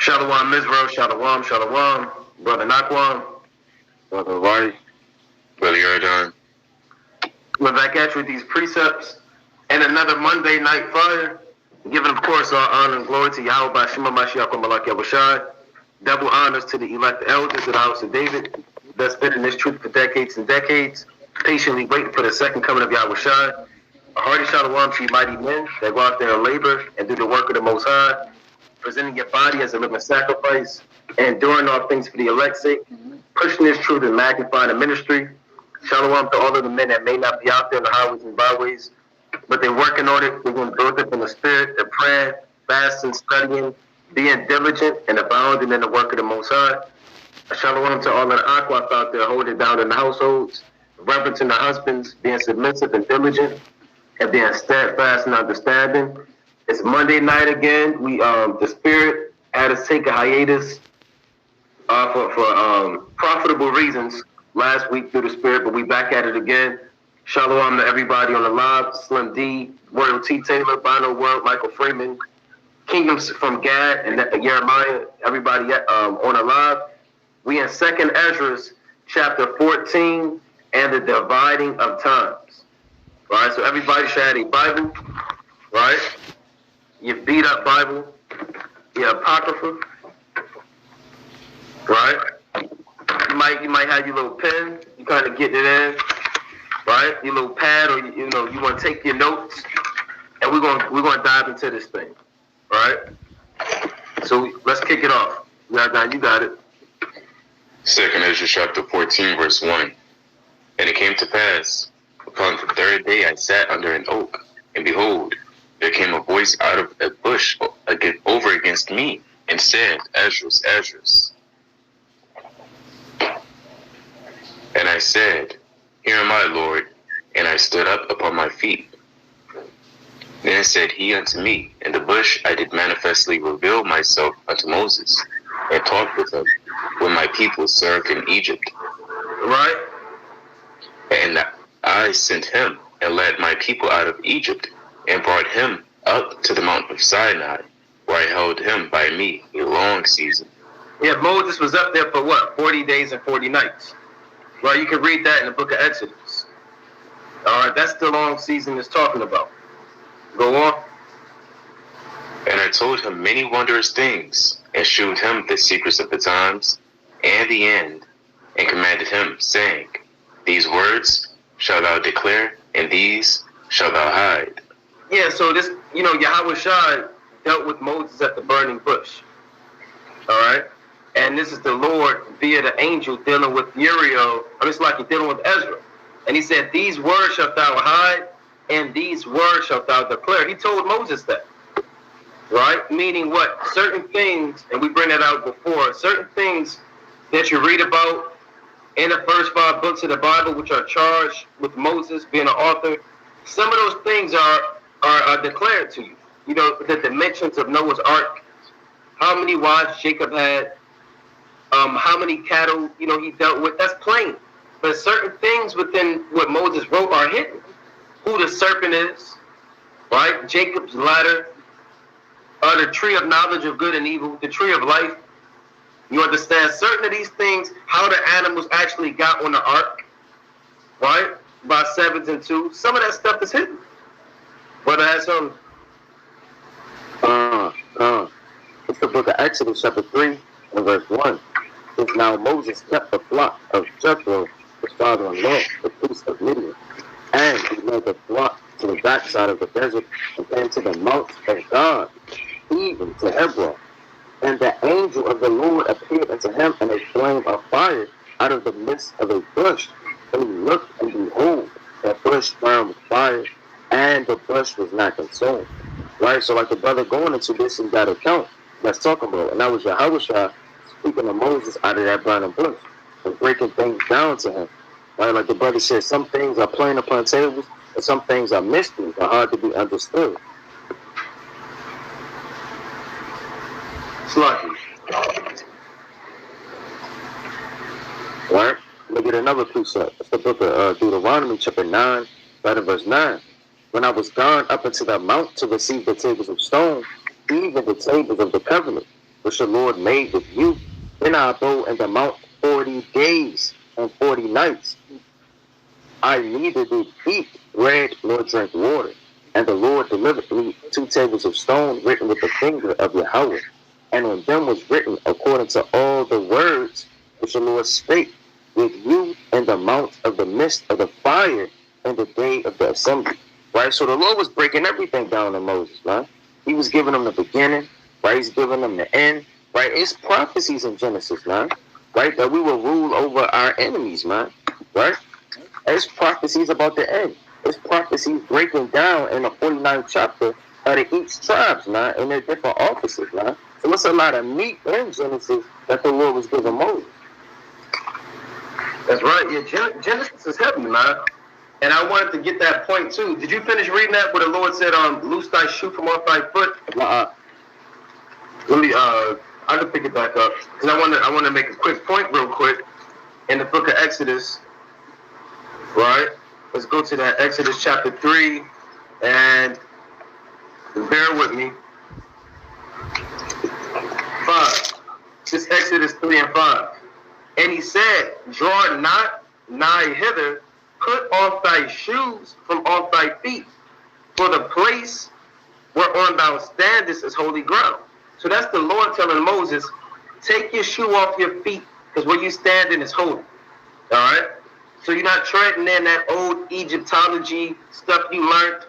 Shalom Israel, Shalom, Shalom, Brother Nakwam, Brother White, Brother Yardan. We're back at you with these precepts and another Monday night fire, giving of course all honor and glory to Yahweh by Shema Mashiach Malak Yahushai. Double honors to the elect elders of the house of David, that's been in this truth for decades and decades, patiently waiting for the second coming of Yahushai. A hearty shalom to you mighty men that go out there and labor and do the work of the Most High, presenting your body as a living sacrifice, and enduring all things for the elect's sake, pushing this truth and magnifying the ministry. Shalom to all of the men that may not be out there in the highways and byways, but they're working on it. They're going to build up in the spirit. They're praying, fasting, studying, being diligent, and abounding in the work of the Most High. Shalom to all of the Akwaf out there holding it down in the households, reverencing the husbands, being submissive and diligent, and being steadfast and understanding. It's Monday night again. We the spirit had us take a hiatus for profitable reasons last week through the spirit, but we back at it again. Shalom to everybody on the live. Slim D, Royal T. Taylor, Bino World, Michael Freeman, Kingdoms from Gad, and Jeremiah. Everybody on the live. We in 2nd ESDRAS, chapter 14, and the dividing of times. Right. So everybody should have a Bible. Right. Your beat up Bible, your Apocrypha, right? You might have your little pen, you kind of getting it in, right? Your little pad, or you want to take your notes, and we're gonna dive into this thing, right? So let's kick it off. You got it. 2nd Ezra chapter 14, verse 1. And it came to pass, upon the 3rd day I sat under an oak, and behold, there came a voice out of a bush over against me, and said, Esdras, Esdras. And I said, Here am I, Lord. And I stood up upon my feet. Then said he unto me, In the bush I did manifestly reveal myself unto Moses, and talked with him, when my people served in Egypt. Right. And I sent him, and led my people out of Egypt, and brought him up to the Mount of Sinai, where I held him by me a long season. Yeah, Moses was up there for what? 40 days and 40 nights. Right, you can read that in the book of Exodus. All right, that's the long season it's talking about. Go on. And I told him many wondrous things, and shewed him the secrets of the times and the end, and commanded him, saying, These words shalt thou declare, and these shalt thou hide. Yeah, so this, Yahushua dealt with Moses at the burning bush. All right? And this is the Lord via the angel dealing with Uriel. It's like he's dealing with Ezra. And he said, These words shalt thou hide, and these words shalt thou declare. He told Moses that. Right? Meaning what? Certain things, and we bring that out before, certain things that you read about in the first 5 books of the Bible, which are charged with Moses being an author, some of those things are declared to you. The dimensions of Noah's Ark, how many wives Jacob had, how many cattle, he dealt with. That's plain. But certain things within what Moses wrote are hidden. Who the serpent is, right? Jacob's ladder, the tree of knowledge of good and evil, the tree of life. You understand certain of these things, how the animals actually got on the ark, right? By 7s and 2. Some of that stuff is hidden. Brother has some. It's the book of Exodus, chapter 3, and verse 1. Since now Moses kept the flock of Jethro, his father-in-law, the priest of Midian, and he led the flock to the backside of the desert, and came to the mount of God, even to Hebron. And the angel of the Lord appeared unto him in a flame of fire out of the midst of a bush. And he looked, and behold, that bush burned with fire, and the bush was not consumed. Right? So like the brother going into this in that account, that's talking about. And that was Yahushua speaking to Moses out of that burning bush and breaking things down to him. Right? Like the brother said, some things are plain upon tables, and some things are mysteries, are hard to be understood. Lucky. Right? Look at another precept. It's the book of Deuteronomy, chapter 9, right in verse 9. When I was gone up into the mount to receive the tables of stone, even the tables of the covenant, which the Lord made with you. Then I abode in the mount 40 days and 40 nights. I neither did eat bread nor drink water. And the Lord delivered me 2 tables of stone written with the finger of Yahweh. And on them was written according to all the words which the Lord spake with you in the mount of the midst of the fire in the day of the assembly. Right? So the Lord was breaking everything down to Moses, right? He was giving them the beginning, right? He's giving them the end, right? It's prophecies in Genesis, man, right? That we will rule over our enemies, man, right? It's prophecies about the end. It's prophecies breaking down in the 49th chapter of each tribes, man, and their different offices, man. So it's a lot of meat in Genesis that the Lord was giving Moses. That's right. Yeah, Genesis is heavy, man. And I wanted to get that point too. Did you finish reading that where the Lord said, loose thy shoe from off thy foot? Let me I can pick it back up. Because I want to make a quick point real quick. In the book of Exodus, right? Let's go to that Exodus chapter 3 and bear with me. 5. This Exodus 3 and 5. And he said, draw not nigh hither, put off thy shoes from off thy feet, for the place whereon thou standest is holy ground. So that's the Lord telling Moses, take your shoe off your feet, because where you standing is holy. All right? So you're not treading in that old Egyptology stuff you learned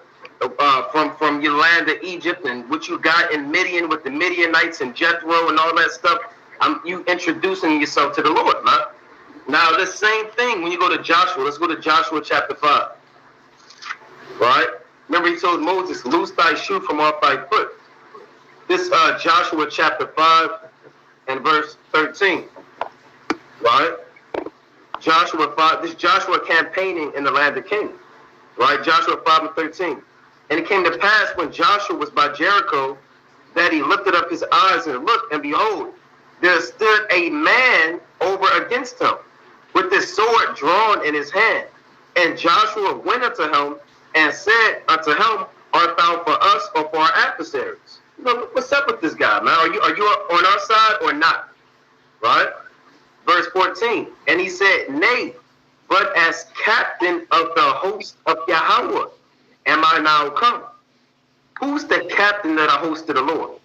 from your land of Egypt and what you got in Midian with the Midianites and Jethro and all that stuff. You introducing yourself to the Lord, man. Now, the same thing when you go to Joshua. Let's go to Joshua chapter 5. Right? Remember, he told Moses, loose thy shoe from off thy foot. This Joshua chapter 5 and verse 13. Right? Joshua 5, this Joshua campaigning in the land of Canaan. Right? Joshua 5 and 13. And it came to pass when Joshua was by Jericho that he lifted up his eyes and looked, and behold, there stood a man over against him, with his sword drawn in his hand. And Joshua went unto him and said unto him, art thou for us or for our adversaries? You know, what's up with this guy, man? Are you on our side or not? Right? Verse 14. And he said, nay, but as captain of the host of Yahweh am I now come. Who's the captain of the host of the Lord?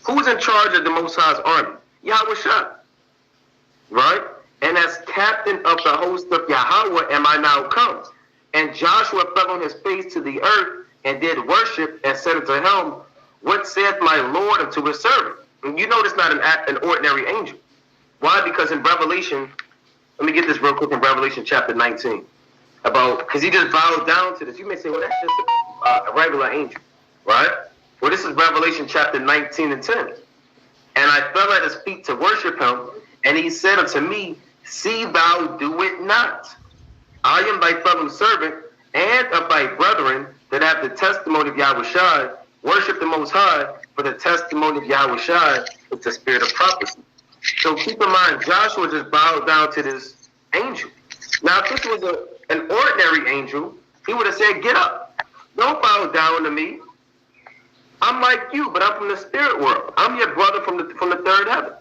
Who's in charge of the Most High's army? Yahweh Shah. Right? And as captain of the host of Yahweh am I now come. And Joshua fell on his face to the earth and did worship and said unto him, what saith my Lord unto his servant? And you know this not an ordinary angel. Why? Because in Revelation, let me get this real quick in Revelation chapter 19. Because he just bowed down to this. You may say, well, that's just a regular angel. Right? Well, this is Revelation chapter 19 and 10. And I fell at his feet to worship him. And he said unto me, see thou do it not. I am thy fellow servant and of thy brethren that have the testimony of Yahweh Shai. Worship the Most High, for the testimony of Yahweh Shai is the spirit of prophecy. So keep in mind, Joshua just bowed down to this angel. Now, if this was an ordinary angel, he would have said, get up. Don't bow down to me. I'm like you, but I'm from the spirit world. I'm your brother from the third heaven.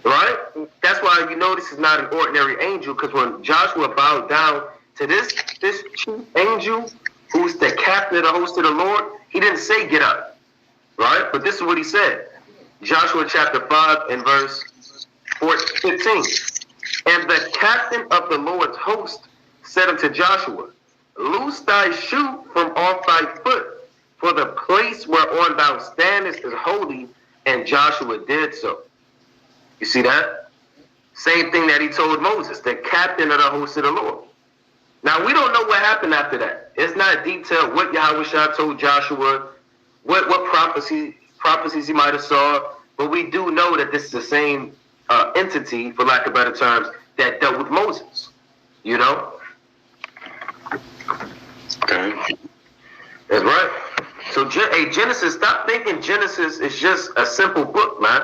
Right? That's why you know this is not an ordinary angel, because when Joshua bowed down to this chief angel, who's the captain of the host of the Lord, he didn't say get up. Right? But this is what he said. Joshua chapter 5 and verse 15. And the captain of the Lord's host said unto Joshua, loose thy shoe from off thy foot, for the place whereon thou standest is holy. And Joshua did so. You see that? Same thing that he told Moses, the captain of the host of the Lord. Now, we don't know what happened after that. It's not detailed what Yahweh Shah told Joshua, what prophecies he might have saw, but we do know that this is the same entity, for lack of better terms, that dealt with Moses. You know? Okay. That's right. So, Genesis, stop thinking Genesis is just a simple book, man,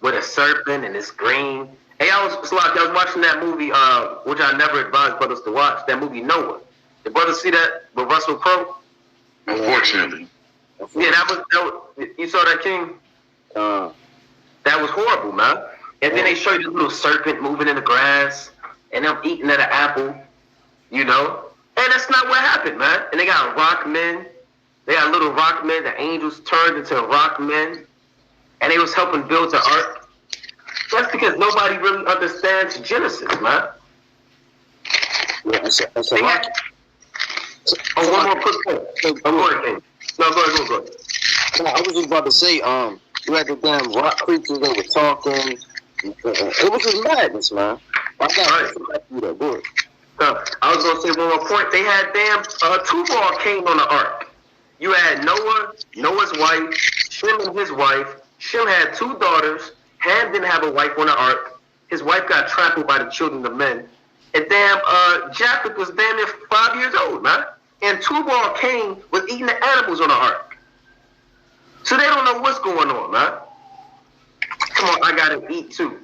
with a serpent and it's green. Hey, I was watching that movie, which I never advised brothers to watch, that movie Noah. Did brothers see that with Russell Crowe? Unfortunately. Yeah, that was you saw that, King? That was horrible, man. And then they show you the little serpent moving in the grass, and them eating at an apple, you know? And that's not what happened, man. And they got rock men. They got little rock men. The angels turned into rock men, and they was helping build the ark. That's because nobody really understands Genesis, man. Yeah, that's a lot. One more quick point. No, go ahead. No, I was just about to say, you had the damn rock creatures that were talking. It was just madness, man. I was gonna say one more point. They had damn Tubal came on the ark. You had Noah, Noah's wife, Shem and his wife. Shem had 2 daughters. Ham didn't have a wife on the ark. His wife got trampled by the children of men. And damn, Japheth was damn near 5 years old, man. And Tubal Cain was eating the animals on the ark. So they don't know what's going on, man. Come on, I gotta eat too.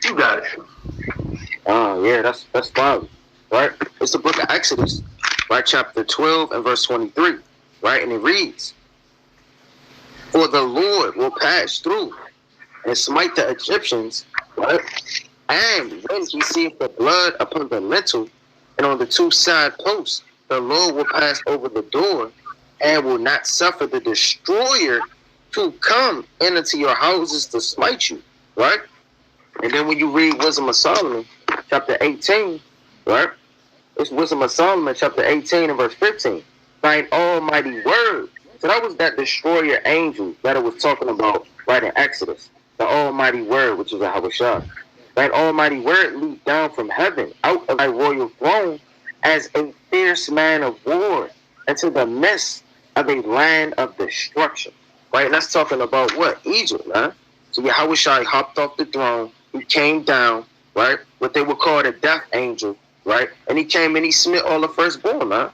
You got it. Oh, yeah, that's fine, right? It's the book of Exodus, right? Chapter 12 and verse 23, right? And it reads, "For the Lord will pass through and smite the Egyptians, right? And when he seeth the blood upon the lintel and on the 2 side posts, the Lord will pass over the door and will not suffer the destroyer to come into your houses to smite you," right? And then when you read Wisdom of Solomon, chapter 18, right? It's Wisdom of Solomon, chapter 18 and verse 15. "Thine almighty word." So that was that destroyer angel that it was talking about right in Exodus. The almighty word, which is a Yahushua. "Thine almighty word leaped down from heaven out of thy royal throne as a fierce man of war into the midst of a land of destruction." Right? And that's talking about what? Egypt, man. So Yahushua hopped off the throne. He came down, right? What they would call the death angel, right? And he came and he smit all the firstborn, man.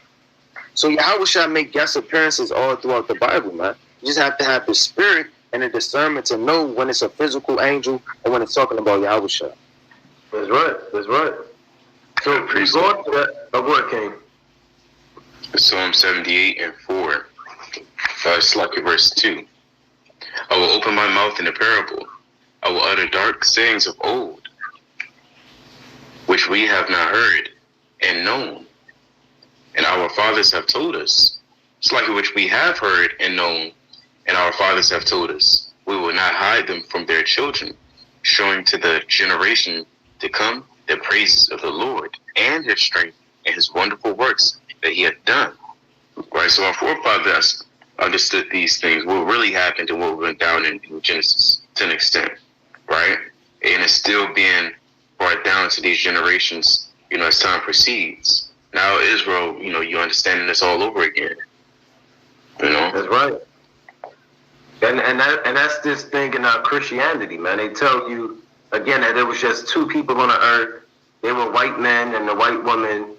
So Yahushua make guest appearances all throughout the Bible, man. You just have to have the spirit and the discernment to know when it's a physical angel and when it's talking about Yahushua. That's right. That's right. So we go on to that. Oh, what came? Psalm 78 and 4. It's like verse 2. "I will open my mouth in a parable. I will utter dark sayings of old, which we have not heard and known, and our fathers have told us. It's like which we have heard and known, and our fathers have told us. We will not hide them from their children, showing to the generation to come the praises of the Lord and his strength and his wonderful works that he hath done." Right, so our forefathers understood these things, what really happened and what went down in Genesis to an extent, right? And it's still being brought down to these generations, as time proceeds. Now Israel, you're understanding this all over again. That's right. And that's this thing in Christianity, man. They tell you again that there was just 2 people on the earth. They were white men and the white woman.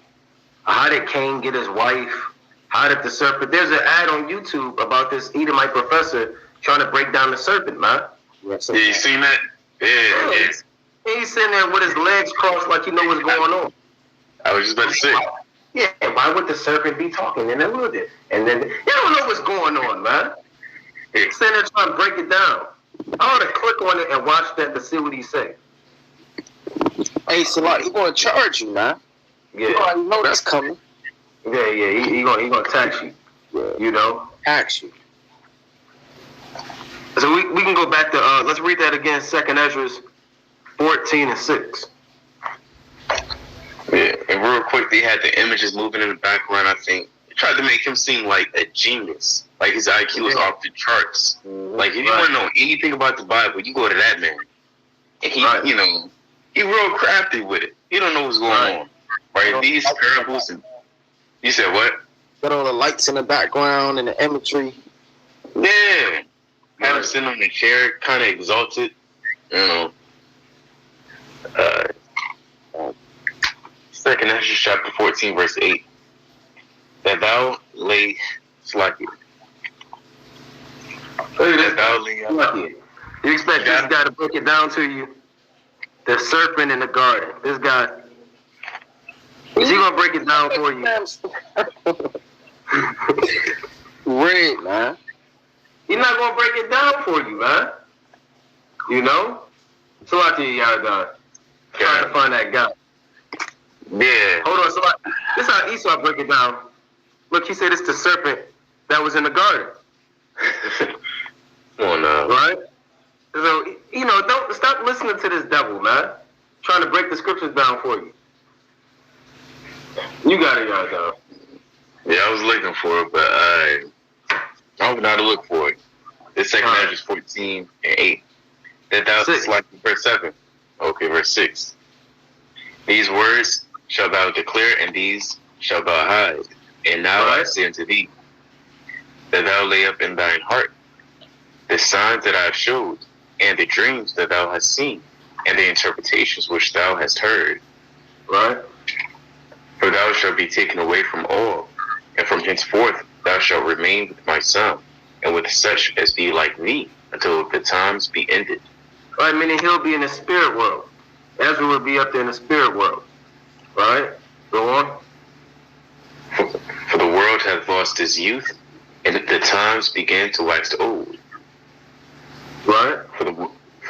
How did Cain get his wife? How did the serpent? There's an ad on YouTube about this Edomite professor trying to break down the serpent, man. Yeah, you seen that? Yeah. He's sitting there with his legs crossed like he know what's going on. I was just about to say. Yeah, why would the serpent be talking in the wilderness? And then you don't know what's going on, man. He's sitting there trying to break it down. I ought to click on it and watch that to see what he say. Hey, Salah, he gonna charge you, man. Yeah. You already know that's coming. Yeah, he gonna tax you. Yeah. Tax you. So we can go back to let's read that again. 2nd Ezra 14 and 6. Yeah, and real quick, they had the images moving in the background. I think they tried to make him seem like a genius, like his IQ was off the charts. Like if you want to know anything about the Bible, you go to that man, and he, he real crafty with it. He don't know what's going on. Right? These parables and. You said what? Got all the lights in the background and the imagery. Yeah. Have him sitting on the chair, kind of exalted. 2nd Ezra chapter 14, verse 8. "That thou lay slacky." That thou lay slacky. You expect this guy to break it down to you? The serpent in the garden. This guy. Is he gonna break it down for you? Red, man. He's not gonna break it down for you, man. You know? So like you trying to find that guy. Yeah. Hold on, so like, this is how Esau break it down. Look, he said it's the serpent that was in the garden. Come on now. Right? So, you know, don't stop listening to this devil, man. Trying to break the scriptures down for you. You got it, y'all. Yeah, I was looking for it, but I don't know how to look for it. It's 2 Ezra 14 and 8. That thou like verse 7. Okay, verse 6. These words shall thou declare, and these shall thou hide. And now I say unto thee, that thou lay up in thine heart the signs that I have showed, and the dreams that thou hast seen, and the interpretations which thou hast heard. Right? For thou shalt be taken away from all, and from henceforth thou shalt remain with my son, and with such as be like thee, until the times be ended. Right, meaning he'll be in the spirit world. Ezra will be up there in the spirit world. Right? Go on. For the world hath lost its youth, and the times begin to wax old. Right? For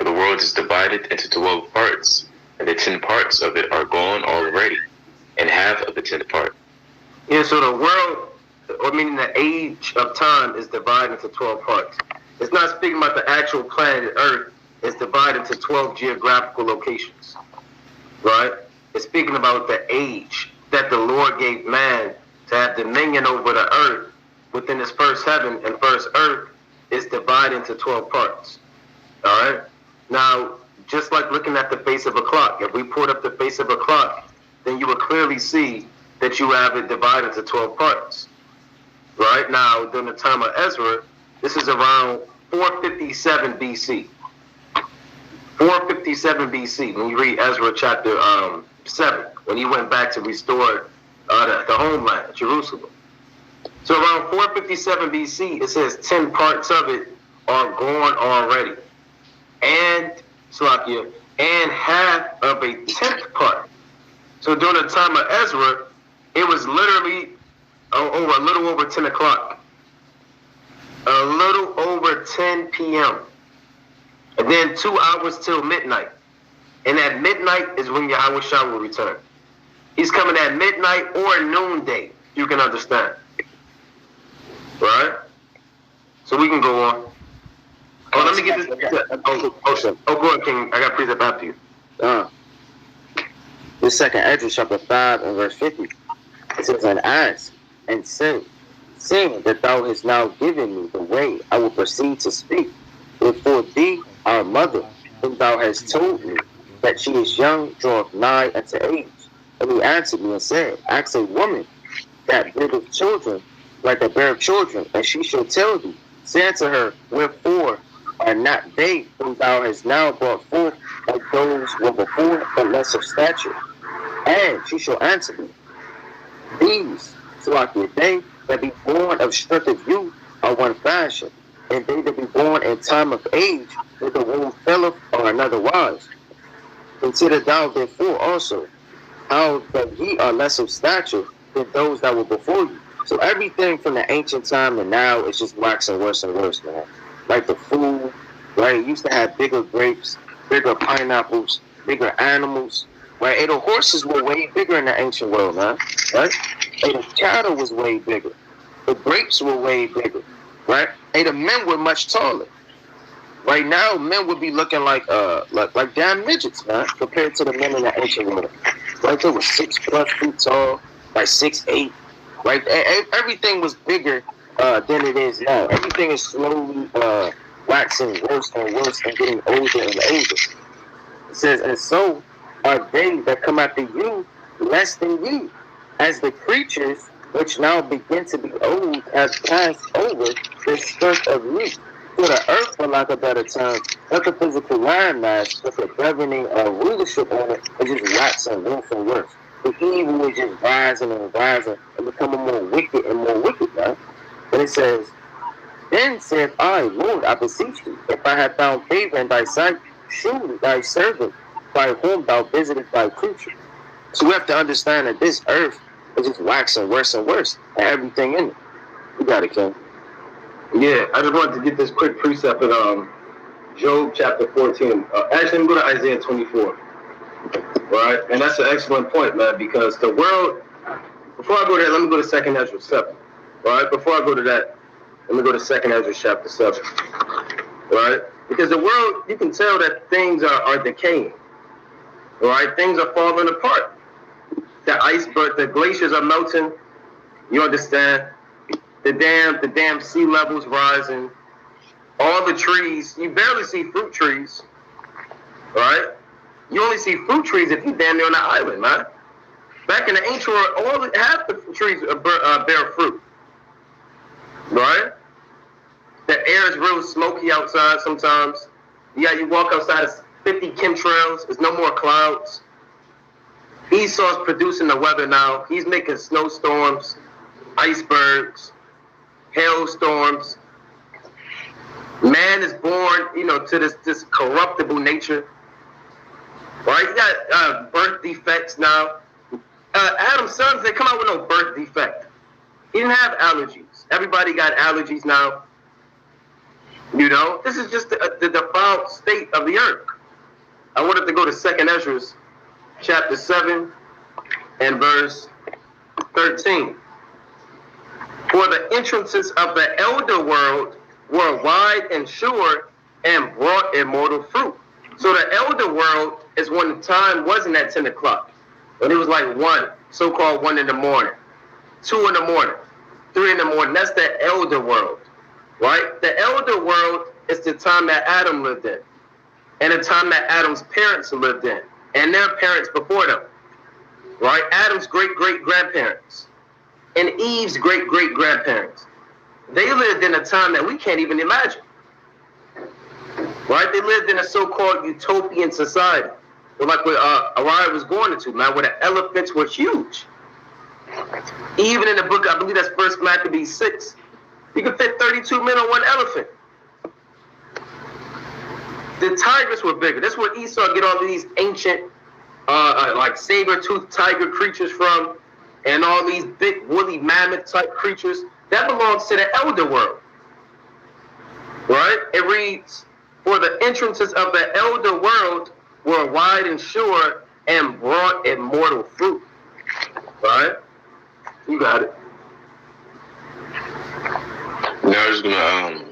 the world is divided into 12 parts, and the 10 parts of it are gone already, and half of the 10th part. Yeah, so the world, or meaning the age of time, is divided into 12 parts. It's not speaking about the actual planet Earth. It's divided into 12 geographical locations. Right? It's speaking about the age that the Lord gave man to have dominion over the earth within his first heaven and first earth is divided into 12 parts. All right? Now, just like looking at the face of a clock, if we pulled up the face of a clock, then you would clearly see that you have it divided into 12 parts. Right? Now, during the time of Ezra, this is around 457 BC. 457 BC, when you read Ezra chapter 7, when he went back to restore the homeland, Jerusalem. So around 457 BC, it says 10 parts of it are gone already. And, Salakia, and half of a 10th part. So during the time of Ezra, it was literally a little over 10 o'clock. A little over 10 p.m. And then 2 hours till midnight. And at midnight is when Yahweh Shah will return. He's coming at midnight or noonday. You can understand. Right? So we can go on. Oh, let me get this. Oh, go ahead, King. I got precept after you. The 2 Ezra chapter 5 and verse 50. It says, and ask and say, seeing that thou hast now given me the way, I will proceed to speak. Before thee, our mother, whom thou hast told me that she is young, draweth nigh unto age. And he answered me and said, ask a woman that beareth children, like that beareth children, and she shall tell thee. Say unto her, wherefore are not they whom thou hast now brought forth like those were before, but less of stature? And she shall answer me, these, so like they that be born of strength of youth are one fashion, and they that be born in time of age, with the womb felleth, are another wise. Consider thou therefore also how that ye are less of stature than those that were before you. So everything from the ancient time and now is just waxing worse and worse, man. Like the food, right? It used to have bigger grapes, bigger pineapples, bigger animals, right? And the horses were way bigger in the ancient world, man, right? And the cattle was way bigger. The grapes were way bigger, right? And the men were much taller. Right now, men would be looking like damn midgets, man, compared to the men in the ancient world. Right, they were 6+ feet tall, like 6'8". Right, everything was bigger than it is now. Everything is slowly waxing worse and worse and getting older and older. It says, and so are they that come after you less than ye, as the creatures which now begin to be old have passed over the strength of youth. For the earth, for lack of a better term, not the physical landmass, but the governing rulership on it is just waxing worse and worse. The evil is just rising and rising and becoming more wicked and more wicked, man. And it says, then said I, Lord, I beseech thee, if I have found favor in thy sight, surely thy servant, by whom thou visitest thy creature. So we have to understand that this earth is just waxing worse and worse, and everything in it. You got it, King. Yeah, I just wanted to get this quick precept in Job chapter 14. Actually, let me go to Isaiah 24. Right? And that's an excellent point, man, because the world, before I go there, let me go to 2nd Ezra 7. Right? Before I go to that, let me go to 2nd Ezra chapter 7. Right? Because the world, you can tell that things are decaying. Right? Things are falling apart. The iceberg, the glaciers are melting. You understand? The damn sea levels rising. All the trees, you barely see fruit trees. Right? You only see fruit trees if you're damn near on an island, man. Back in the ancient world, half the trees bear fruit. Right? The air is real smoky outside sometimes. Yeah, you walk outside, it's 50 chemtrails. There's no more clouds. Esau's producing the weather now. He's making snowstorms, icebergs, hailstorms. Man is born, to this corruptible nature. Right? You got birth defects now. Adam's sons, they come out with no birth defect. He didn't have allergies. Everybody got allergies now. This is just the default state of the earth. I wanted to go to 2nd Ezra chapter 7 and verse 13. For the entrances of the elder world were wide and sure and brought immortal fruit. So the elder world is when the time wasn't at 10 o'clock. When it was like 1, so-called 1 in the morning, 2 in the morning, 3 in the morning. That's the elder world, right? The elder world is the time that Adam lived in, and the time that Adam's parents lived in, and their parents before them, right? Adam's great-great-grandparents and Eve's great-great-grandparents. They lived in a time that we can't even imagine, right? They lived in a so-called utopian society, like what Araya was going into, man, where the elephants were huge. Even in the book, I believe that's 1 Maccabees 6, you can fit 32 men on one elephant. The tigers were bigger. That's where Esau get all these ancient, like saber-toothed tiger creatures from, and all these big woolly mammoth-type creatures. That belongs to the elder world, right? It reads, for the entrances of the elder world were wide and sure and brought immortal fruit. Right? You got it. Now I was gonna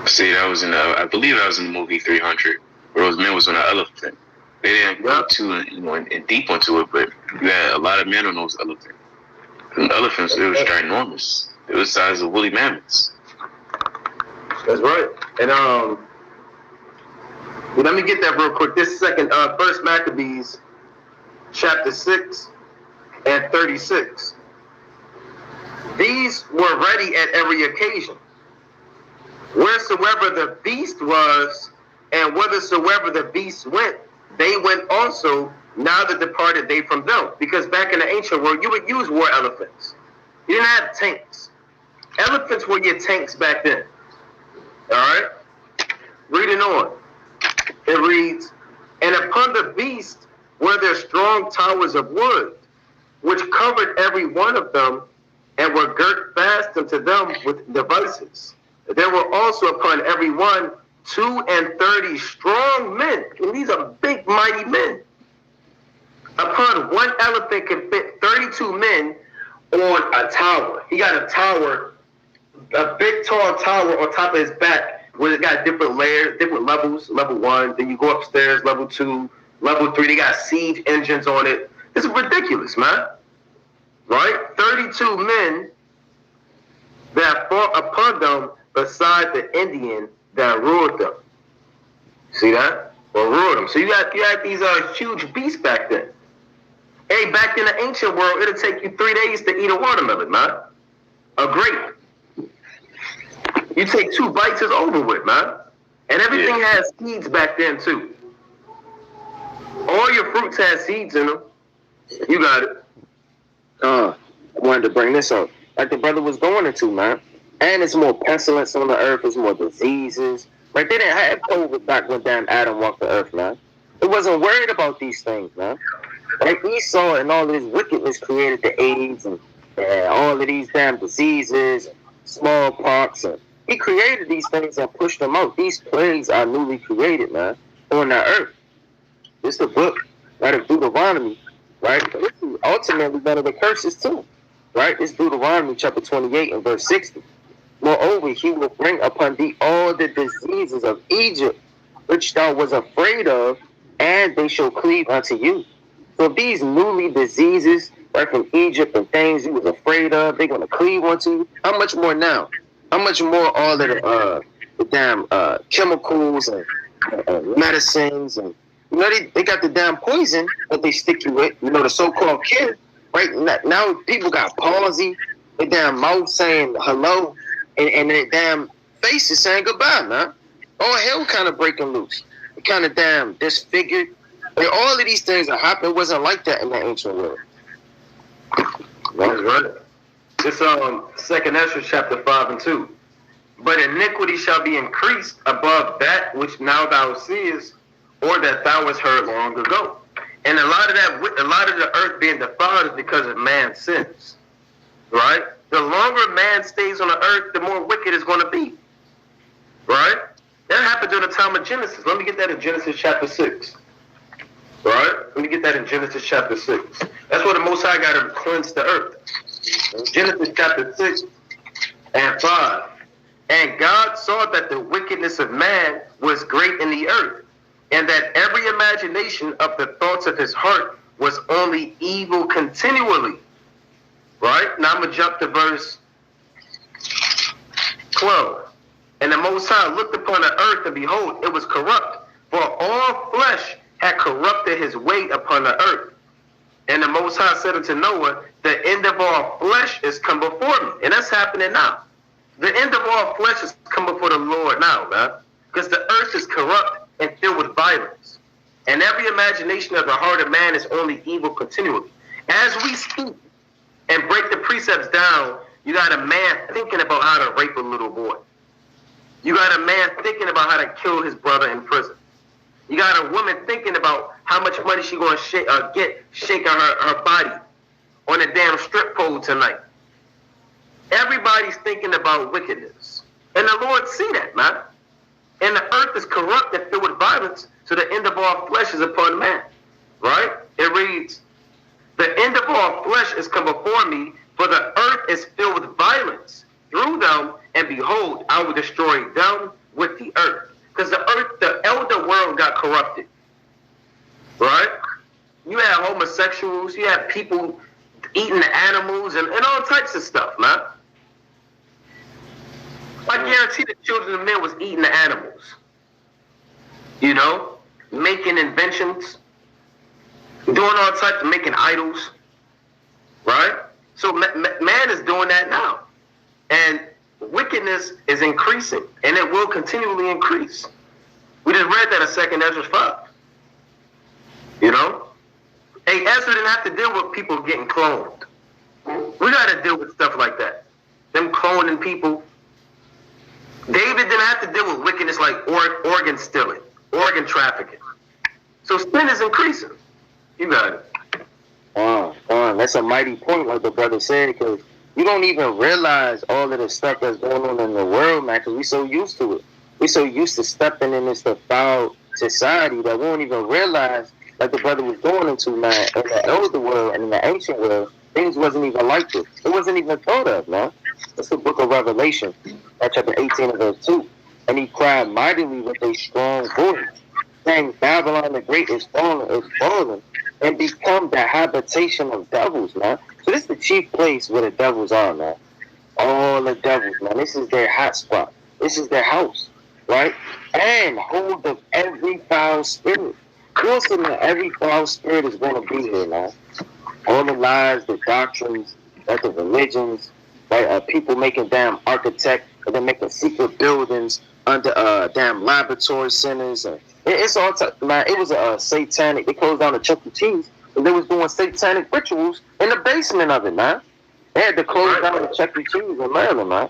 say that was I believe that was in the movie 300, where those men was on an elephant. They didn't go too in deep into it, but you had a lot of men on those elephants. And elephants, they were ginormous. It was the size of woolly mammoths. That's right. And let me get that real quick. This second, 1 Maccabees, chapter 6 and 36. These were ready at every occasion. Wheresoever the beast was, and whithersoever the beast went, they went also, neither departed they from them. Because back in the ancient world, you would use war elephants. You didn't have tanks. Elephants were your tanks back then. All right? Reading on. It reads, and upon the beast were there strong towers of wood, which covered every one of them, and were girt fast unto them with devices. There were also upon every one 32 strong men. And these are big, mighty men. Upon one elephant can fit 32 men on a tower. He got a tower, a big, tall tower on top of his back, where it got different layers, different levels. Level 1, then you go upstairs, level 2, level 3. They got siege engines on it. This is ridiculous, man. Right? 32 men that fought upon them beside the Indian that ruled them. See that? Or ruled them. So you had these huge beasts back then. Hey, back in the ancient world, it'll take you 3 days to eat a watermelon, man. A grape. You take 2 bites, it's over with, man. And everything has seeds back then, too. All your fruits have seeds in them. You got it. I wanted to bring this up. Like the brother was going into, man. And it's more pestilence on the earth. It's more diseases. Like they didn't have COVID back when damn Adam walked the earth, man. It wasn't worried about these things, man. Like Esau and all of his wickedness created the AIDS and all of these damn diseases, smallpox and He created these things and pushed them out. These plagues are newly created, man, on the earth. This is the book, right, of Deuteronomy, right? This is ultimately one of the curses too, right? It's Deuteronomy chapter 28 and verse 60. Moreover, he will bring upon thee all the diseases of Egypt, which thou was afraid of, and they shall cleave unto you. So these newly diseases, right, from Egypt and things you was afraid of, they're going to cleave unto you. How much more now? How much more all of the damn chemicals and medicines, and you know they got the damn poison that they stick you with, you know, the so-called cure, right? Now people got palsy, their damn mouth saying hello, and their damn faces saying goodbye, man. All hell kind of breaking loose. It kind of damn disfigured. Like, all of these things are happening. It wasn't like that in the ancient world. That's right. This 2nd Ezra chapter 5 and 2. But iniquity shall be increased above that which now thou seest, or that thou hast heard long ago. And a lot of the earth being defiled is because of man's sins. Right? The longer man stays on the earth, the more wicked it's going to be. Right? That happened during the time of Genesis. Let me get that in Genesis chapter 6. Right? Let me get that in Genesis chapter 6. That's where the Most High got to cleanse the earth. Genesis chapter 6 and 5. And God saw that the wickedness of man was great in the earth, and that every imagination of the thoughts of his heart was only evil continually. Right? Now I'm going to jump to verse 12. And the Most High looked upon the earth, and behold, it was corrupt, for all flesh had corrupted his way upon the earth. And the Most High said unto Noah, the end of all flesh is come before me. And that's happening now. The end of all flesh is come before the Lord now, man. Because the earth is corrupt and filled with violence. And every imagination of the heart of man is only evil continually. As we speak and break the precepts down, you got a man thinking about how to rape a little boy. You got a man thinking about how to kill his brother in prison. You got a woman thinking about how much money she going to get shaking her body on a damn strip pole tonight. Everybody's thinking about wickedness. And the Lord see that, man. And the earth is corrupt and filled with violence, so the end of all flesh is upon man. Right? It reads, the end of all flesh is come before me, for the earth is filled with violence through them, and behold, I will destroy them with the earth. Because the earth, the elder world got corrupted. Right? You had homosexuals, you had people eating the animals and all types of stuff, man. I guarantee the children of men was eating the animals. You know? Making inventions. Doing all types of making idols. Right? So man is doing that now. And wickedness is increasing. And it will continually increase. We just read that in 2nd Ezra 5. You know? Hey, Ezra didn't have to deal with people getting cloned. We got to deal with stuff like that. Them cloning people. David didn't have to deal with wickedness like organ stealing, organ trafficking. So sin is increasing. You got it. That's a mighty point, like the brother said, because you don't even realize all of the stuff that's going on in the world, man, because we're so used to it. We're so used to stepping in this defiled society that we don't even realize, like the brother was going into, man, in the elder world and in the ancient world, things wasn't even like this. It wasn't even thought of, man. It's the book of Revelation, chapter 18 and verse 2. And he cried mightily with a strong voice, saying, Babylon the Great is fallen, and become the habitation of devils, man. So this is the chief place where the devils are, man. All the devils, man. This is their hot spot. This is their house, right? And hold of every foul spirit. You also know every foul spirit is going to be here, man. All the lies, the doctrines, like the religions, right? People making damn architect, and then making secret buildings under damn laboratory centers. And it's all man. It was a satanic. They closed down the Chuck E. Cheese, and they was doing satanic rituals in the basement of it, man. They had to close down the Chuck E. Cheese in Maryland, man.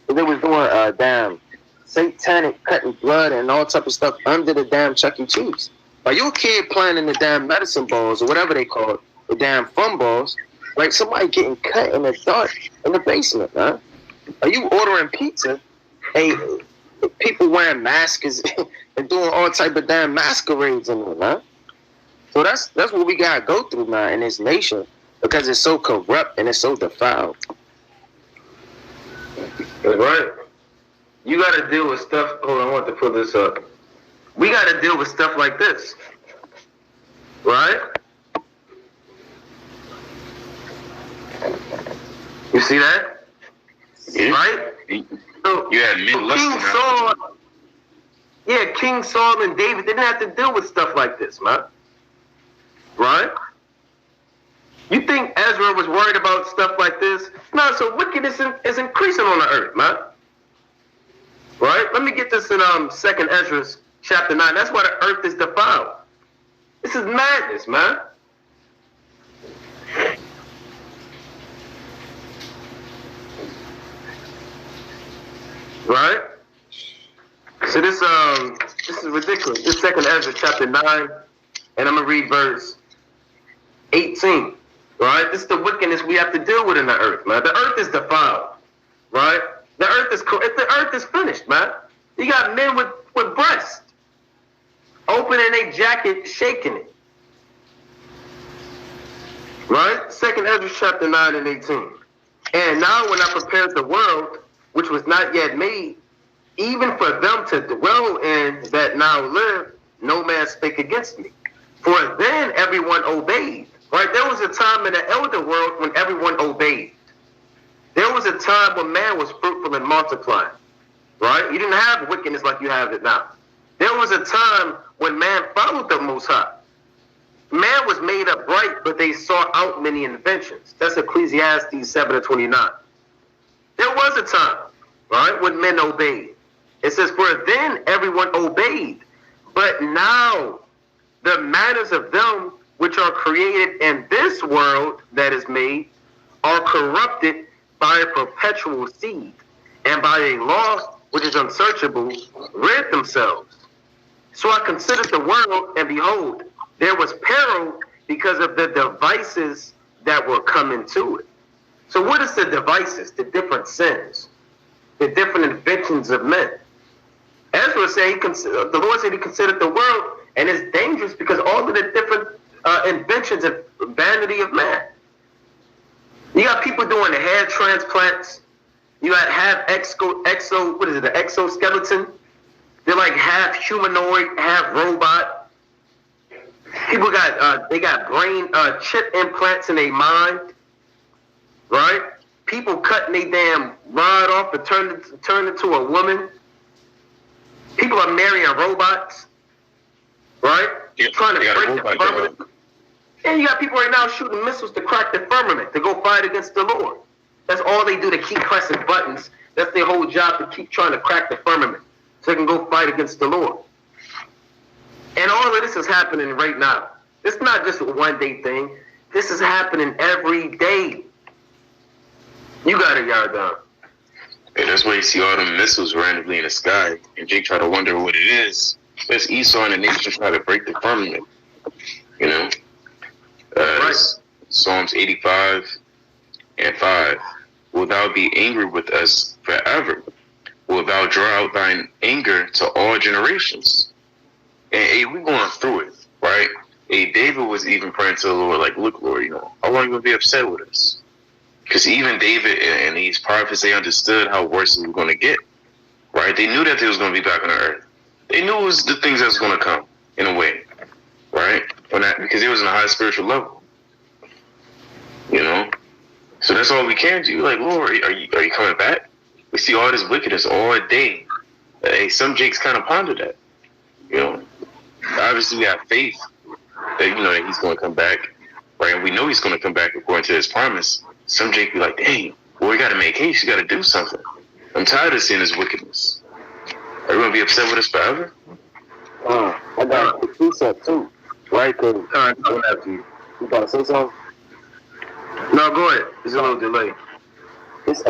But they was doing damn satanic cutting blood and all type of stuff under the damn Chuck E. Cheese. Are you a kid playing in the damn medicine balls or whatever they call it, the damn fun balls? Like somebody getting cut in the dark in the basement, man. Are you ordering pizza Hey, people wearing masks and doing all type of damn masquerades in there, man. So that's what we gotta go through, man, in this nation, because it's so corrupt and it's so defiled. That's right. You gotta deal with stuff. Hold on, I want to pull this up. We gotta deal with stuff like this, right? You see that? Yeah. Right? So, You had men lusting King Saul, yeah, King Saul and David didn't have to deal with stuff like this, man. Right? You think Ezra was worried about stuff like this? No, so wickedness is increasing on the earth, man. Right? Let me get this in 2nd Ezra chapter 9. That's why the earth is defiled. This is madness, man. Right? So this is ridiculous. This 2nd Ezra chapter 9, and I'm gonna read verse 18. Right? This is the wickedness we have to deal with in the earth, man. The earth is defiled. Right? The earth is finished, man. You got men with breasts opening their jacket, shaking it. Right? 2nd Ezra chapter 9 and 18. And now when I prepared the world, which was not yet made, even for them to dwell in that now live, no man spake against me. For then everyone obeyed. Right? There was a time in the elder world when everyone obeyed. There was a time when man was fruitful and multiplying. Right? You didn't have wickedness like you have it now. There was a time when man followed the Most High. Man was made upright, but they sought out many inventions. That's Ecclesiastes 7:29. There was a time, right, when men obeyed. It says, for then everyone obeyed. But now the manners of them which are created in this world that is made are corrupted by a perpetual seed, and by a law which is unsearchable, rid themselves. So I considered the world, and behold, there was peril because of the devices that were coming to it. So what is the devices? The different sins, the different inventions of men. Ezra said, the Lord said he considered the world, and it's dangerous because all of the different inventions and vanity of man. You got people doing the hair transplants. You got half the exoskeleton. They're like half humanoid, half robot. People got they got brain chip implants in their mind, right? People cutting their damn rod off and turn into a woman. People are marrying robots, right? Trying to break the firmament. And you got people right now shooting missiles to crack the firmament to go fight against the Lord. That's all they do, to keep pressing buttons. That's their whole job, to keep trying to crack the firmament so they can go fight against the Lord. And all of this is happening right now. It's not just a one-day thing. This is happening every day. You got it, Yardan. And that's why you see all them missiles randomly in the sky. And Jake try to wonder what it is. It's Esau and the nation try to break the firmament. You know? Right. Psalms 85 and 5. Wilt thou be angry with us forever? Wilt thou draw out thine anger to all generations? And hey, we're going through it, right? Hey, David was even praying to the Lord, like, look, Lord, you know, how long are you going to be upset with us? Because even David and these prophets, they understood how worse it was going to get, right? They knew that they was going to be back on the earth. They knew it was the things that was going to come, in a way, right? Because it was in a high spiritual level, you know? So that's all we can do. Like, Lord, are you coming back? We see all this wickedness all day. Hey, some Jakes kind of ponder that, you know? Obviously, we have faith that, you know, that he's going to come back, right? And we know he's going to come back according to his promise. Some Jake be like, dang, well, we got to make haste. You got to do something. I'm tired of seeing this wickedness. Are you going to be upset with us forever? I got a precept too, right? Cause All right, go after you. You got to say something? No, go ahead. There's a little delay. It's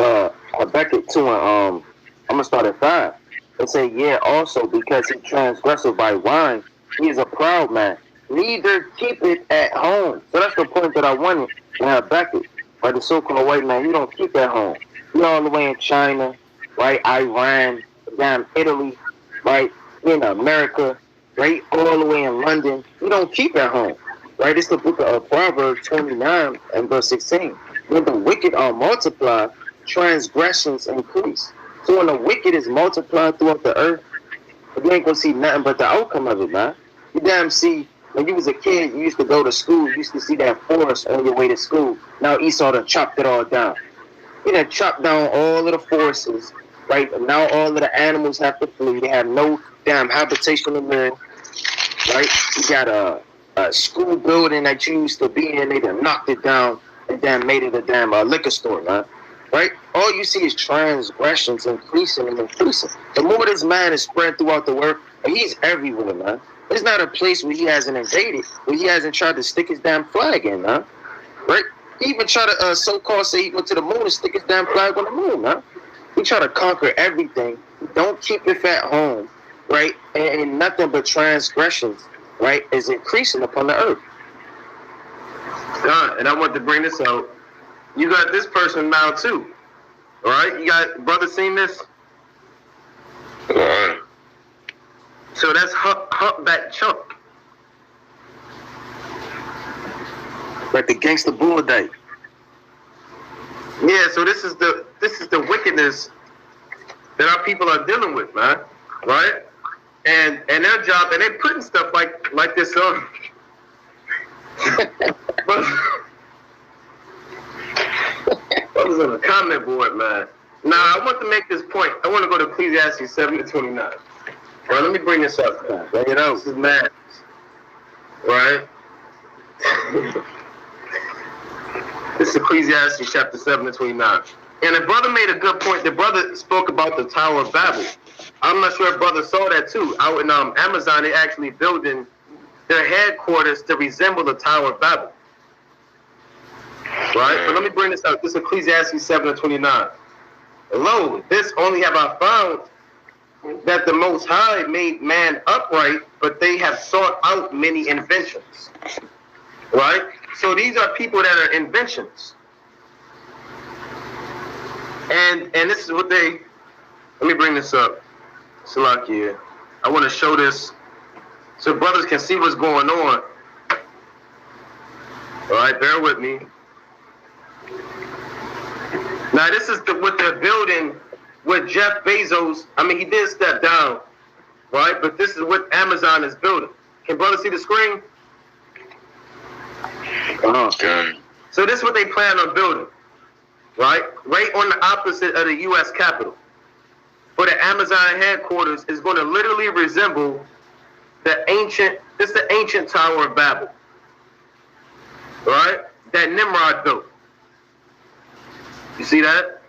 Habakkuk 2 and I'm gonna start at 5. It say, yeah, also because he transgressed by wine, he is a proud man. Neither keep it at home. So that's the point that I wanted in Habakkuk. Right, the so-called white man, he don't keep at home. He all the way in China, right? Iran, damn Italy, right? In America, right? All the way in London. We don't keep at home, right? It's the book of Proverbs 29 and verse 16. When the wicked are multiplied, transgressions increase. So when the wicked is multiplied throughout the earth, you ain't gonna see nothing but the outcome of it, man. You damn see, when you was a kid, you used to go to school, you used to see that forest on your way to school. Now Esau done chopped it all down. He done chopped down all of the forests, right? Now all of the animals have to flee. They have no damn habitation to live, right? You got a school building that you used to be in, they done knocked it down and then made it a damn liquor store, man. Right? All you see is transgressions increasing and increasing. The more this man is spread throughout the world, he's everywhere, man. There's not a place where he hasn't invaded, where he hasn't tried to stick his damn flag in, man. Right? He even tried to so-called say he went to the moon and stick his damn flag on the moon, man. He try to conquer everything. Don't keep it at home, right? And nothing but transgressions, right, is increasing upon the earth. And I want to bring this out. You got this person now too, all right? You got brother seen this? So that's humpback chunk. Like the gangster bull day. Yeah. So this is the wickedness that our people are dealing with, man. Right? And their job, and they're putting stuff like this on. Brothers on the comment board, man. Now, I want to make this point. I want to go to Ecclesiastes 7:29. Right, let me bring this up. Bring it out. This is mad. Right? This is Ecclesiastes chapter 7:29. And the brother made a good point. The brother spoke about the Tower of Babel. I'm not sure if brother saw that too. Out in Amazon, they're actually building their headquarters to resemble the Tower of Babel. Right? But let me bring this out. This is Ecclesiastes 7:29. Lo, this only have I found, that the Most High made man upright, but they have sought out many inventions. Right? So these are people that are inventions. And this is what they, let me bring this up. Salakia. I want to show this so brothers can see what's going on. All right, bear with me. Now this is what they're building with Jeff Bezos. I mean, he did step down, right? But this is what Amazon is building. Can brothers see the screen? So this is what they plan on building, right? Right on the opposite of the U.S. Capitol. For the Amazon headquarters is going to literally resemble the ancient Tower of Babel, right? That Nimrod built. You see that?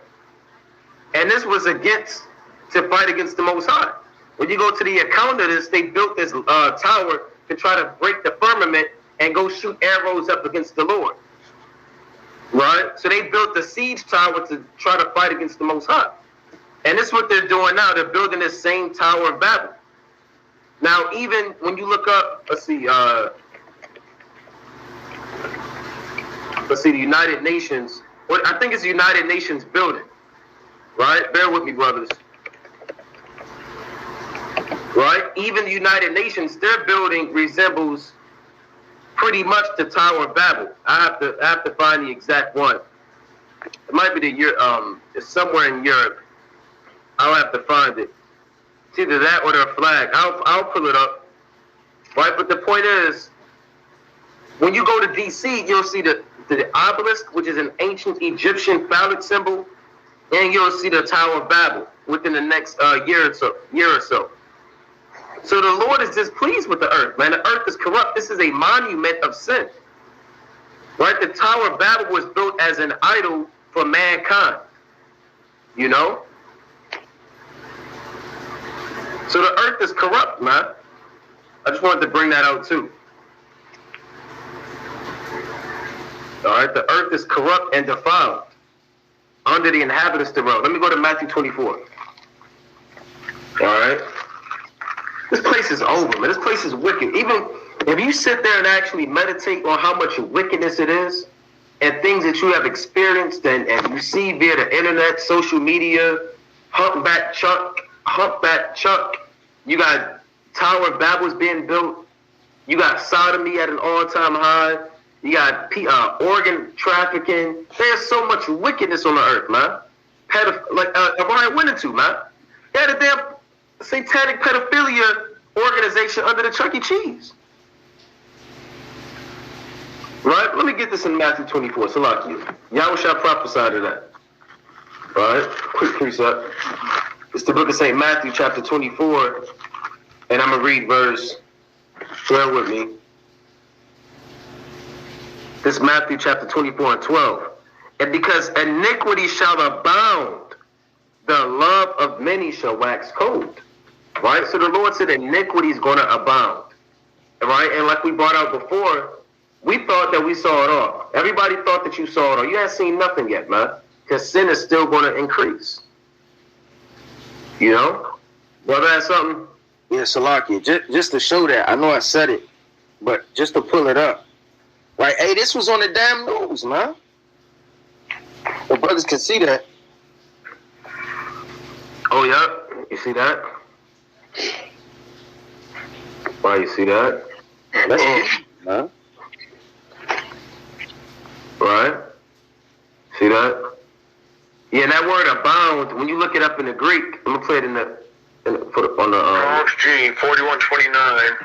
And this was to fight against the Most High. When you go to the account of this, they built this tower to try to break the firmament and go shoot arrows up against the Lord. Right? So they built the siege tower to try to fight against the Most High. And this is what they're doing now. They're building this same Tower of Babel. Now, even when you look up, let's see, the United Nations. Well, I think it's the United Nations building. Right? Bear with me, brothers. Right? Even the United Nations, their building resembles pretty much the Tower of Babel. I have to find the exact one. It might be it's somewhere in Europe. I'll have to find it. It's either that or their flag. I'll pull it up. Right? But the point is, when you go to DC, you'll see the obelisk, which is an ancient Egyptian phallic symbol, and you'll see the Tower of Babel within the next year or so. So the Lord is displeased with the earth, man. The earth is corrupt. This is a monument of sin. Right? The Tower of Babel was built as an idol for mankind. You know? So the earth is corrupt, man. I just wanted to bring that out too. All right? The earth is corrupt and defiled under the inhabitants thereof. Let me go to Matthew 24. All right? This place is over, man. This place is wicked. Even if you sit there and actually meditate on how much wickedness it is and things that you have experienced and you see via the internet, social media, humpback chunk, humpback Chuck. You got Tower of Babel's being built. You got sodomy at an all-time high. You got organ trafficking. There's so much wickedness on the earth, man. Orion went into, man. They had a damn satanic pedophilia organization under the Chuck E. Cheese. Right? Let me get this in Matthew 24. Salakia. Yahweh shall prophesy to that. Right? Quick precept. It's the book of St. Matthew, chapter 24. And I'm going to read verse. Bear with me. This is Matthew chapter 24 and 12. And because iniquity shall abound, the love of many shall wax cold. Right? So the Lord said iniquity is going to abound. Right? And like we brought out before, we thought that we saw it all. Everybody thought that you saw it all. You haven't seen nothing yet, man. Because sin is still going to increase. You know? Brother has something? Yeah, Salakia, just to show that, I know I said it, but just to pull it up. Like, hey, this was on the damn news, man. The brothers can see that. Oh, yeah? You see that? Why, you see that? That's it, man. Right? See that? Yeah, that word abound, when you look it up in the Greek, I'm going to play it on the Strong's G, 4129.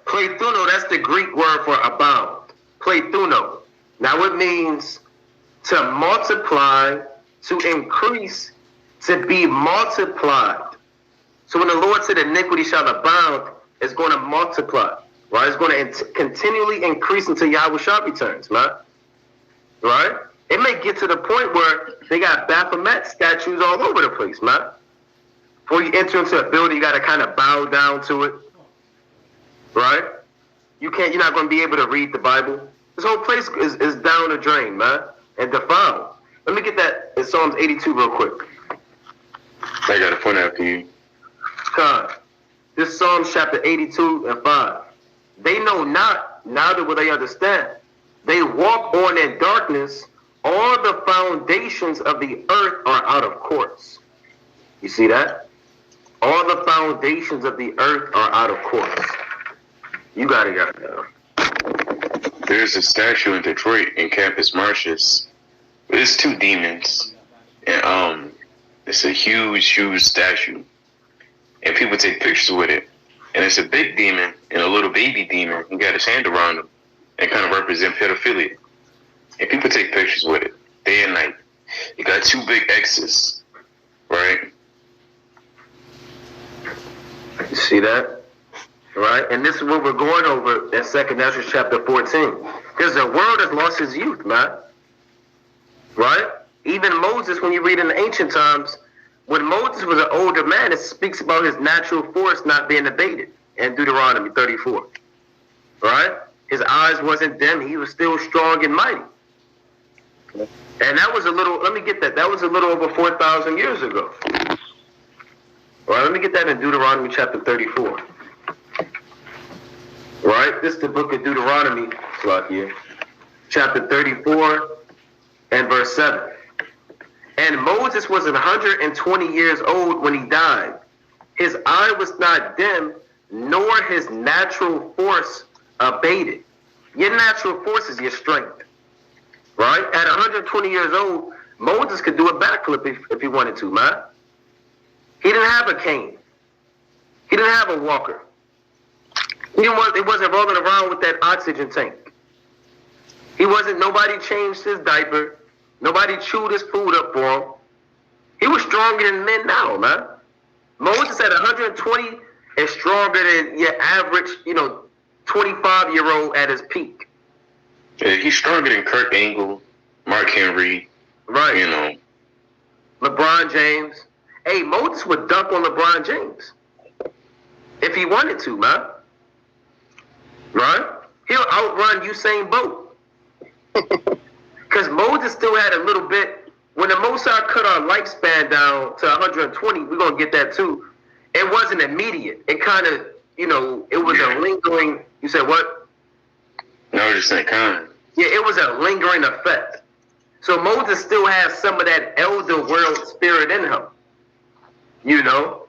Plethuno, that's the Greek word for abound. Plethuno. Now it means to multiply, to increase, to be multiplied. So when the Lord said iniquity shall abound, it's going to multiply. Right? It's going to continually increase until Yahweh Shah returns, man. Right? It may get to the point where they got Baphomet statues all over the place, man. Before you enter into a building, you got to kind of bow down to it. Right? You're not going to be able to read the Bible. This whole place is down the drain, man, and defiled. Let me get that in Psalms 82 real quick. I got to point out to you. God, this Psalms chapter 82 and 5. They know not, neither will they understand. They walk on in darkness. All the foundations of the earth are out of course. You see that? All the foundations of the earth are out of course. You got it, There's a statue in Detroit in Campus Martius. There's two demons. And it's a huge, huge statue. And people take pictures with it. And it's a big demon and a little baby demon. He got his hand around him and kind of represent pedophilia. And people take pictures with it day and night. You got two big X's, right? You see that? Right? And this is what we're going over in 2 Ezra chapter 14. Because the world has lost its youth, man. Right? Even Moses, when you read in the ancient times, when Moses was an older man, it speaks about his natural force not being abated in Deuteronomy 34. Right? His eyes wasn't dim. He was still strong and mighty. And that was let me get that. That was a little over 4,000 years ago. Right? Let me get that in Deuteronomy chapter 34. Right? This is the book of Deuteronomy, chapter 34 and verse 7. And Moses was 120 years old when he died. His eye was not dim, nor his natural force abated. Your natural force is your strength. Right? At 120 years old, Moses could do a backflip if he wanted to, man. He didn't have a cane. He didn't have a walker. He wasn't rolling around with that oxygen tank. Nobody changed his diaper. Nobody chewed his food up for him. He was stronger than men now, man. Moses at 120 is stronger than your average, 25-year-old at his peak. Yeah, he's stronger than Kurt Angle, Mark Henry. Right. LeBron James. Hey, Moses would dunk on LeBron James if he wanted to, man. Right? He'll outrun Usain Bolt. Because Moses still had a little bit. When the Mosai cut our lifespan down to 120, we're going to get that too. It wasn't immediate. It kind of, it was a lingering. You said what? No, just saying kind. Yeah, it was a lingering effect. So Moses still has some of that elder world spirit in him. You know?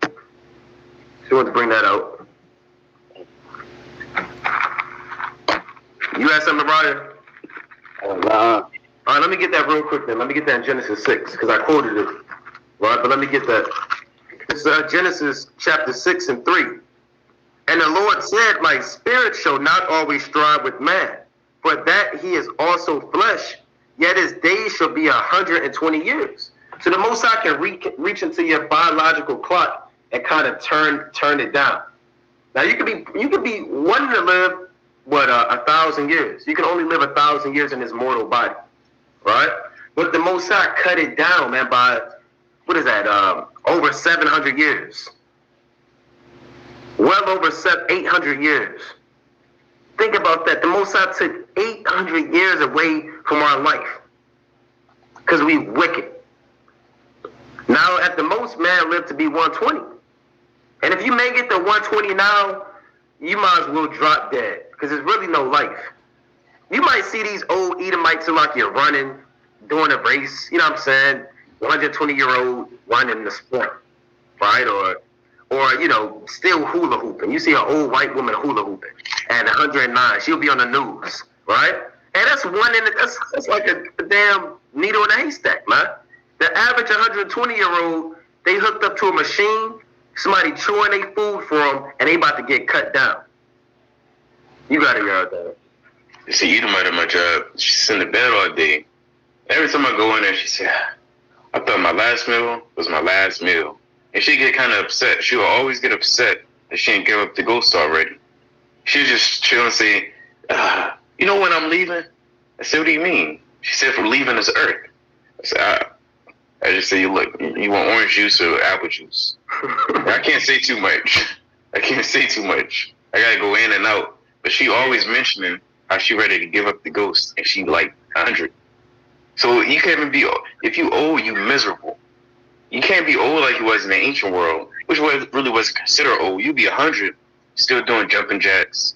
She wants to bring that out. You had something, Ryan? Nah. All right, let me get that real quick then. Let me get that in Genesis 6, because I quoted it. Right, but let me get that. It's Genesis chapter 6 and 3. And the Lord said, my spirit shall not always strive with man, for that he is also flesh, yet his days shall be 120 years. So the Most High can reach into your biological clock and kind of turn it down. Now you could be wanting to live 1,000 years. You can only live 1,000 years in this mortal body, right? But the Most High cut it down, man, by what is that? Over 700 years. Well over 800 years. Think about that. The Most High took 800 years away from our life because we wicked. Now, at the most, man lived to be 120. And if you make it to 120 now, you might as well drop dead because there's really no life. You might see these old Edomites who like you're running, doing a race, you know what I'm saying? 120-year-old running the sprint, right? Or you know, still hula hooping. You see an old white woman hula hooping at 109. She'll be on the news, right? And that's that's like a damn needle in a haystack, man. The average 120-year-old, they hooked up to a machine, somebody chewing their food for them, and they about to get cut down. You gotta hear that. You see, Edomite at my job, she's in the bed all day. Every time I go in there, she said, I thought my last meal was my last meal. And she'd get kind of upset. She would always get upset that she didn't give up the ghost already. She would just chill and say, you know when I'm leaving? I said, what do you mean? She said, for leaving this earth. I said, I just say, look, you want orange juice or apple juice? I can't say too much. I gotta go in and out. But she always mentioning how she ready to give up the ghost, and she like 100. So you can't even be, if you old, you miserable. You can't be old like you was in the ancient world, which really wasn't considered old. You be 100, still doing jumping jacks.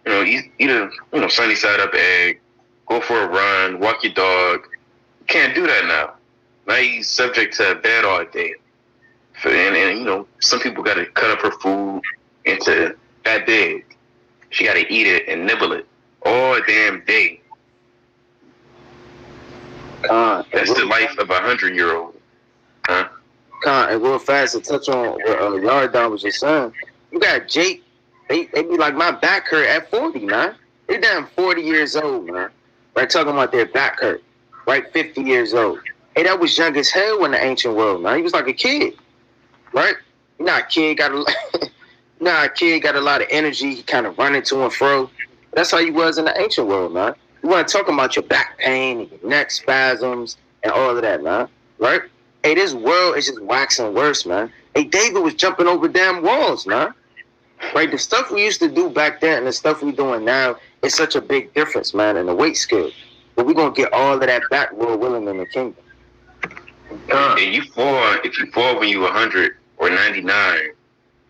You know, eat a sunny side up egg, go for a run, walk your dog. You can't do that now. Now he's subject to bed all day. And you know, some people got to cut up her food into that big. She got to eat it and nibble it all damn day. That's the life of a 100-year-old. Huh? And real fast to touch on what Yardon was just saying. You got Jake. They be like, my back hurt at 40, man. They damn 40 years old, man. Right, talking about their back hurt. Right, 50 years old. Hey, that was young as hell in the ancient world, man. He was like a kid, right? You're not a kid, got a lot of energy. He kind of running to and fro. That's how he was in the ancient world, man. You want to talk about your back pain and your neck spasms and all of that, man, right? Hey, this world is just waxing worse, man. Hey, David was jumping over damn walls, man. Right? The stuff we used to do back then and the stuff we're doing now is such a big difference, man, in the weight skill. But we're going to get all of that back, Lord willing, in the kingdom. And if you fall when you're 100 or 99,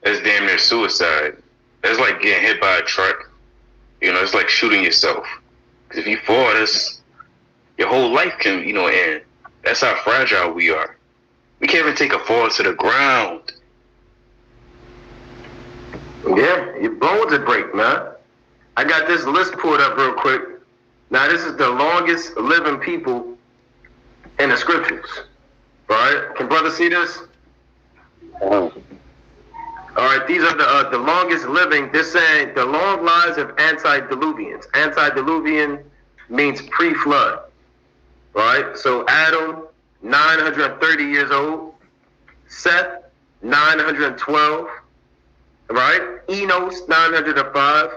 that's damn near suicide. That's like getting hit by a truck. You know, it's like shooting yourself. Because if you fall, your whole life can, end. That's how fragile we are. We can't even take a fall to the ground. Yeah, your bones would break, man. I got this list pulled up real quick. Now, this is the longest living people in the scriptures. Right? Can brother see this? All right, these are the longest living. They're saying the long lives of antediluvians. Antediluvian means pre-flood. Right? So Adam, 930 years old. Seth, 912. Right? Enos, 905.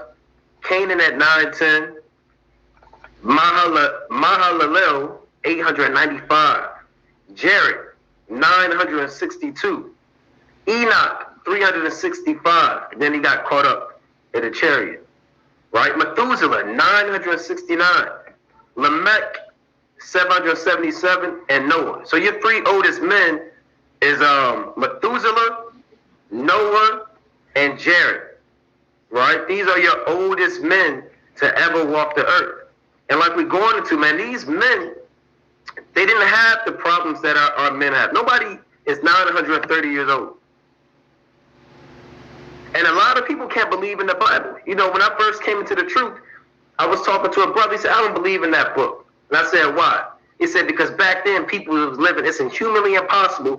Canaan at 910. Mahalalel, 895. Jared, 962. Enoch, 365. Then he got caught up in a chariot. Right? Methuselah, 969. Lamech, 777. And Noah. So your three oldest men is Methuselah, Noah, and Jared. Right? These are your oldest men to ever walk the earth. And like we're going into, man, these men, They didn't have the problems that our men have. Nobody is 930 years old. And a lot of people can't believe in the Bible. You know, when I first came into the truth, I was talking to a brother. He said, I don't believe in that book. And I said, why? He said, because back then people was living, it's inhumanly impossible